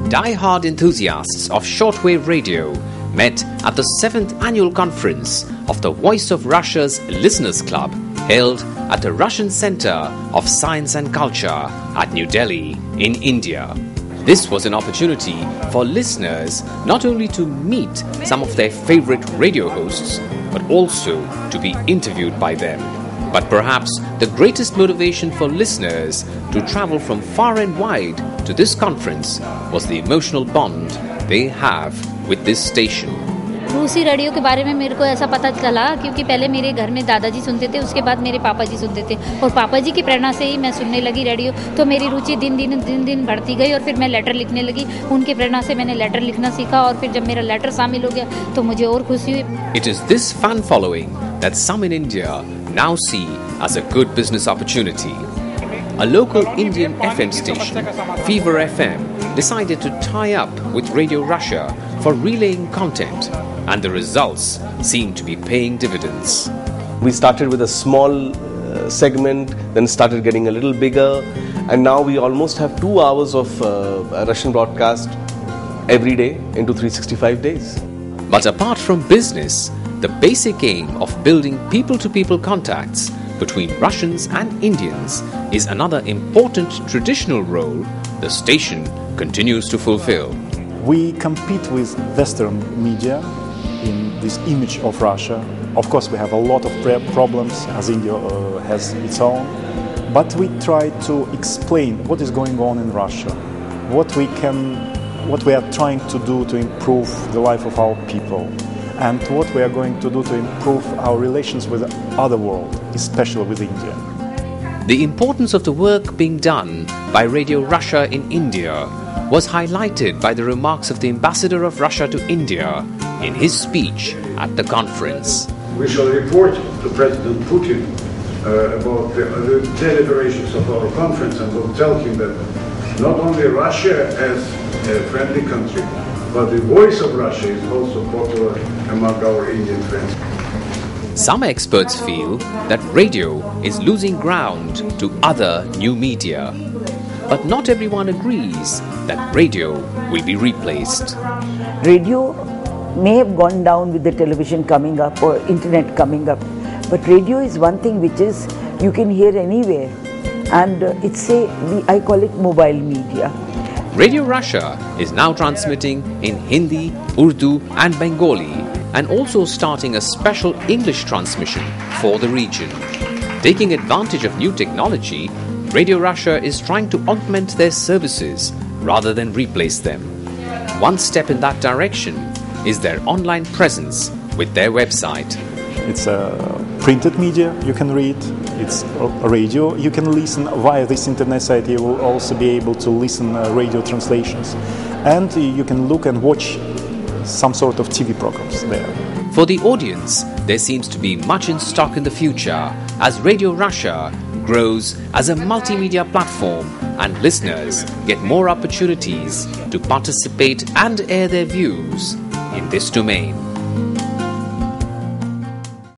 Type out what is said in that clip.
Die-hard enthusiasts of shortwave radio met at the 7th annual conference of the Voice of Russia's Listeners Club, held at the Russian Center of Science and Culture at New Delhi in India. This was an opportunity for listeners not only to meet some of their favorite radio hosts, but also to be interviewed by them. But perhaps the greatest motivation for listeners to travel from far and wide to this conference was the emotional bond they have with this station. रूसी radio के बारे में मेरे को ऐसा पता चला क्योंकि पहले मेरे घर में दादाजी सुनते थे, उसके बाद मेरे पापा जी सुनते थे और पापा जी की प्रेरणा से ही मैं सुनने लगी रेडियो। तो मेरी रुचि दिन दिन बढ़ती गई और फिर मैं लेटर लिखने लगी। उनके प्रेरणा से मैंने लेटर लिखना सीखा और फिर जब मेरा लेटर शामिल हो गया तो मुझे और खुशी हुई। It is this fan following that some in India now see as a good business opportunity. A local Indian FM station, Fever FM, decided to tie up with Radio Russia for relaying content, and the results seem to be paying dividends. We started with a small segment, then started getting a little bigger, and now we almost have 2 hours of Russian broadcast every day into 365 days. But apart from business, the basic aim of building people-to-people contacts between Russians and Indians is another important traditional role the station continues to fulfill. We compete with Western media in this image of Russia. Of course, we have a lot of problems, as India has its own, but we try to explain what is going on in Russia, what we are trying to do to improve the life of our people, and what we are going to do to improve our relations with the other world, especially with India. The importance of the work being done by Radio Russia in India was highlighted by the remarks of the Ambassador of Russia to India in his speech at the conference. We shall report to President Putin about the deliberations of our conference and will tell him that not only Russia as a friendly country, but the voice of Russia is also popular among our Indian friends. Some experts feel that radio is losing ground to other new media. But not everyone agrees that radio will be replaced. Radio may have gone down with the television coming up or internet coming up, but radio is one thing which is you can hear anywhere, and I call it mobile media. Radio Russia is now transmitting in Hindi, Urdu and Bengali, and also starting a special English transmission for the region. Taking advantage of new technology, Radio Russia is trying to augment their services rather than replace them. One step in that direction is their online presence with their website. It's a printed media you can read, it's a radio you can listen. Via this internet site you will also be able to listen radio translations, and you can look and watch some sort of TV programs there. For the audience, there seems to be much in stock in the future as Radio Russia grows as a multimedia platform and listeners get more opportunities to participate and air their views in this domain.